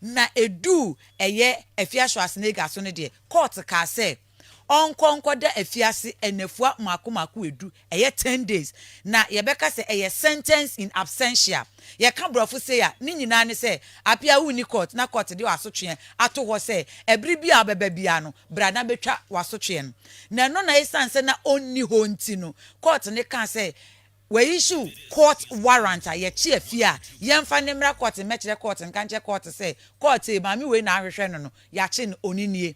na edu eye Afia Schwar snega so ne de court ka say onkonko da afiase enefua maku edu eye 10 days na yebeka se eye sentence in absentia ye ka brofo say ya ni nyina ne say apia wu ni court na court de wasotwe ato ho say ebri bia beba bia no bra na betwa wasotwe no na no na isanse na onni ho nti no court ne kan say we issue court warrant a ye chi afia ye mfa ne mra court mekire court nkanche court say court e mami we na ahwehwe no ya chi no oninie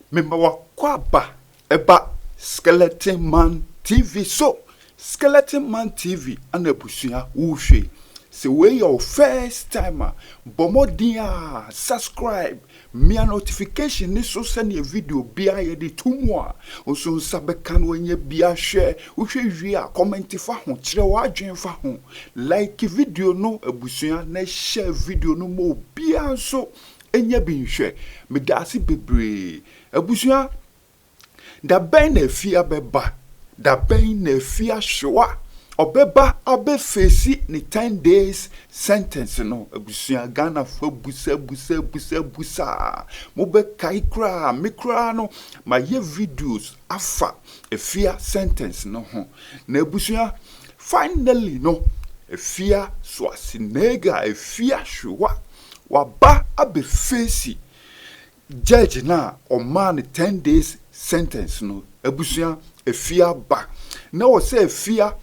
Memba kwaba eba Skeleton Man TV. So Skeleton Man TV ana busua uhwe. Se we your first timer, bomodia subscribe, mia notification ni so send your video bia ye de tumwa. Oso sabekan wenye bia share, uhwe wi comment fa ho, kire wa adwen fa ho. Like video no abusua na share video no mo bia so enye bi nhwe. Me dasi bebre. Abusua da ben na Afia beba, da ben na Afia Schwar obeba abe face ni 10 days sentence no abusua Ghana fo busa mo be kai kra mikra no ma ye videos afa Afia sentence no ho na abusua finally no Afia Schwarzenegger Afia Schwar waba abe face judge na o man 10 days sentence no abusua Afia ba na o say Afia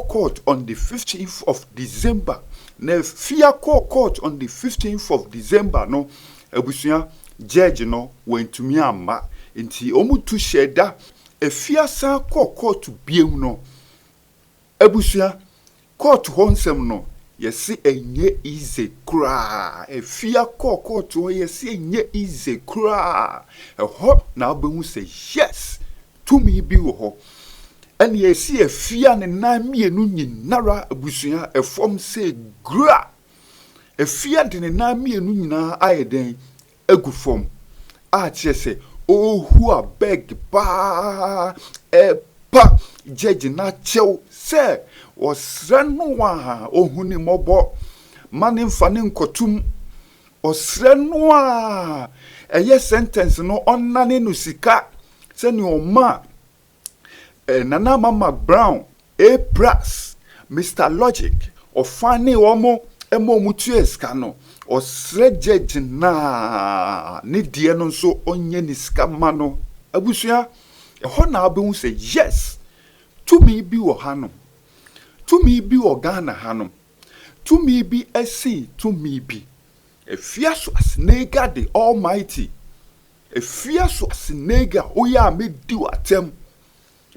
court on the 15th of December. Na Afia court on the 15th of December no abusua judge no wontumi amma nti omutu sheda Afia sa court biem no abusua court honsem no yesi enye easy kra Afia court ho yesi enye easy kra ho na abehu say yes to me bi wo ho and ye see Afia ne na mienu nyinara abusua efom say gra Afia de ne na mienu nyina ayeden agufom a chese ohu abeg pa pa judge na chew say osre no a ohu ni mobo mane mfa ne nkotum osre no a eye sentence no onnane no sika se ni oma Nana Mama Brown, A Plus, Mr. Logic, or Fanny Omo, Emo Mutuescano, or Sledge na ni dianon so onyeniska mano. Abusia, a hona abu say yes. To me be o hanum. To me be o Ghana hanum. To me be SC, to me be. A fierce Schwarzenegger the Almighty. A fierce Schwarzenegger, oh ya me do attempt.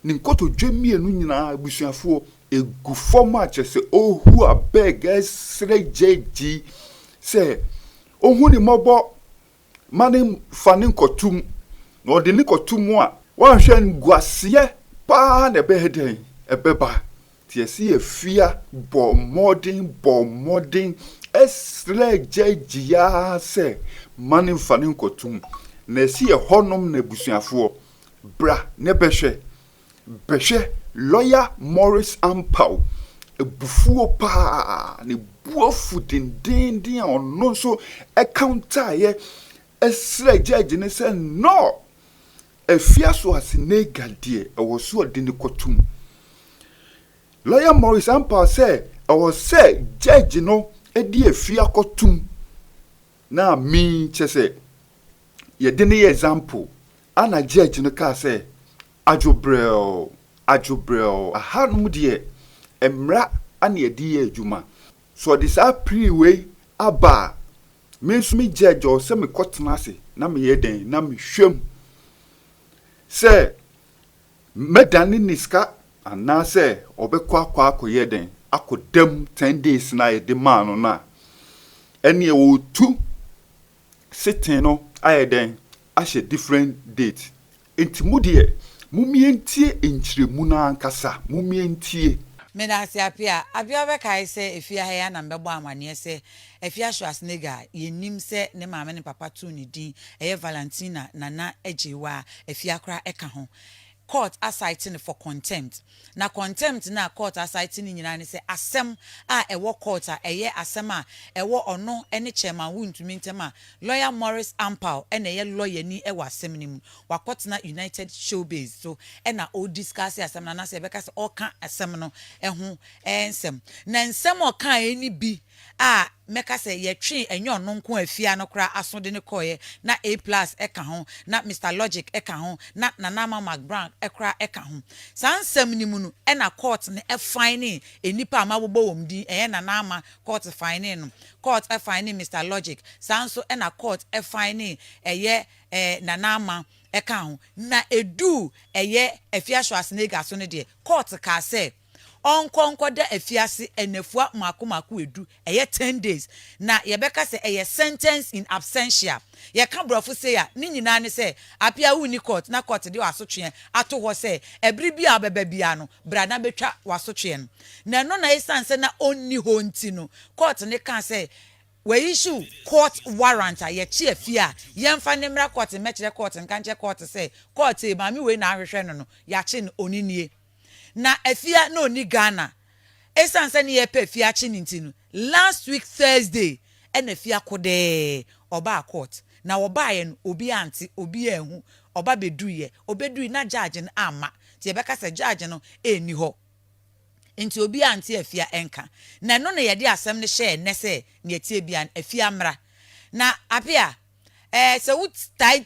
Ninkoto dwemi enu nyina abusuafo egufom a chese ohu abeg esre jeji se ohu ni mobo mane fane nkotum na ode ni kotum a wanhwe nguase pa na beheden ebeba tiesi Afia bo modern esre jeji ya se mane fane nkotum na esi honom na abusuafo bra ne behwe Lawyer Maurice Ampaw ebufuo pa ne buofu din ono so encounter ye esre judge ne say no Afia Schwarzenegger die ewoso de ne kotum Lawyer Maurice Ampaw say say judge no edi Afia kotum na mi chese ye de ne example ana judge no ka say Ajobrel ahanum de emra ane edi adwuma so this a pre-way aba me so me judge o se me kotena ase na me yeden na me hwem se medani niska ana se obekwa akoyeden akodam 10 days na yede man no na ene e wo tu sitting no ayeden ashe different date intimudie mumientie enchiremu na ankasa mumientie Menasi apia be kai se Afia ya na mbebo amane se Afia Schwarzenegger yenim se ne maame ne papa tu ne din eye Valentina nana ejewa Afia kra eka ho court citing for contempt na contempt na court citing nyina ne say asem a ewo court a eye asem a ewo ono ene chairman wontumi ntem a Lawyer Maurice Ampaw ene ye lawyer ni ewo asem ni mu wakotena United Showbiz so ena o discuss asem na say be ka say o kan asem no eho ensem na nsem o kan eni bi a meka say ye twe enyo no nko afia no kra asode ne koye na A+ eka ho na Mr Logic eka ho na Nanama McBrown ekra eka ho sansem ni mu no e na court ne e fine enipa amabobo womdi e Nanama court fine no court e fine Mr Logic sanso e na court e fine Nanama eka ho na edu Afia Schwar so ne de court ka say onkonko da afiase enefua makomaku edu 10 days na yebeka se sentence in absentia ye ka brofo say ya ni nyina ne se apia uni court na court de wasotwe ato ho se ebri bia abeba bia no bra na betwa wasotwe no na no na isanse na onni ho nti no court ne kan se we issue court warrant a ye chi afia yemfa ne mra court mekire court nka nche court say court e ma mi we na ahwehwe no ya chi no oninie na afia no ni Ghana esanse ne ye pe afia chi nintinu last week Thursday en afia kode oba court na oba ye no obi anti obi ehu oba beduye obedu na judge no ama ti ebeka se judge no eni ho nti obi anti afia enka na no na ye de asem ne share ne se ne etie bia afia mra na apia se wut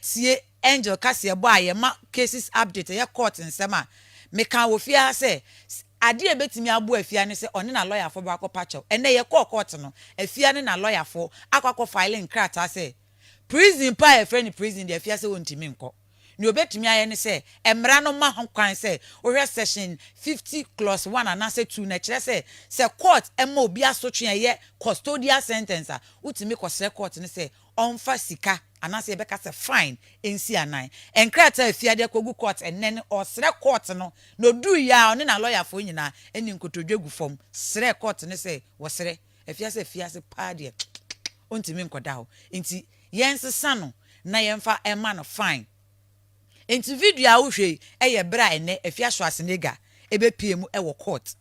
tie angel kase bo aye ma cases update ye court nsema me kan wo fia se ade e betimi abo afia ne se one na lawyer fo ba pacho ene ye court no afia ne na lawyer fo akwakọ filing krata se prison pa e friend prison de afia se wontimi nko ni obetimi aye ne se emra no ma ho kwan se ohwe section 50 clause 1 and say 2 na kire se court ema obi asotwe ye custodial sentence a utimi kwose court ne se onfa sika anase beka se fine ensi anan enkrata afia de kogu court enen osre court no no du ya oni na lawyer fo nyina eni nkotodwegu fom sre court ne se wosre afia se pa de ontimi nkoda ho enti yense no na yemfa ema no fine enti video a wohwe bra ene Afia Schwar ebe pm wo court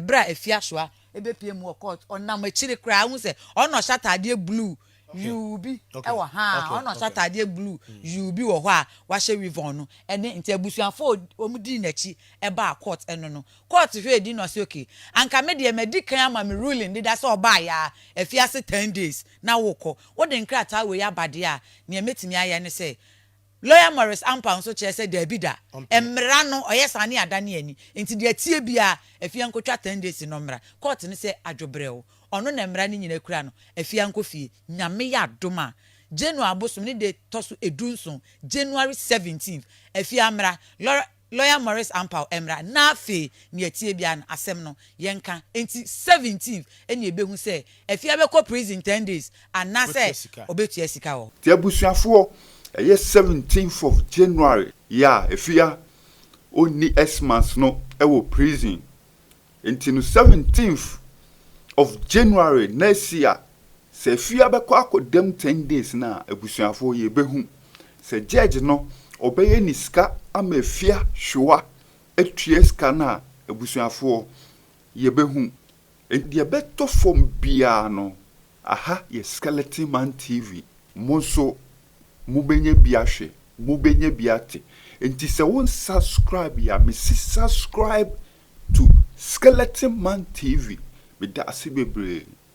bra Afia Schwar ebe pm wo court onam achire kra hu se ono shatade blue yubi ewo ha ono shatade blue yubi wo ho a wa hye river no ene enti abusuafo omudi nachi eba court eno no court hwe di no se okay anka me de medical ama me ruling did that so ba ya Afia se 10 days na woko wo de nkrata we ya bade a ne metimi aye ne se Lawyer Maurice Ampaw so che say Davida emra no oyesane adane ani enti de atie bia afia nkotwa 10 days no mra court ne say adwobrɛw ono na emra ne nyina kura no afia nkofie nyame ya adoma January abosom ne de toso edunson January 17th afia mra Lawyer Maurice Ampaw emra na afi ne atie bia no asem no yenka enti 17th eni ebehu say afia be ko prison 10 days and na say obetua sika wo ti abusuafo 17th of January ya Afia oni Xmas no ewo prison until 17th of January next year se Afia be kwa akodem 10 days na abusuafo ye behu se judge no obeye ni sika ama Afia Schwar etue sika na abusuafo ye behu e beto from bia no aha ye Skeleton Man TV monso mubenye biahwe mubenye biate enti se won subscribe ya me subscribe to Skeleton Man TV me da ase bebre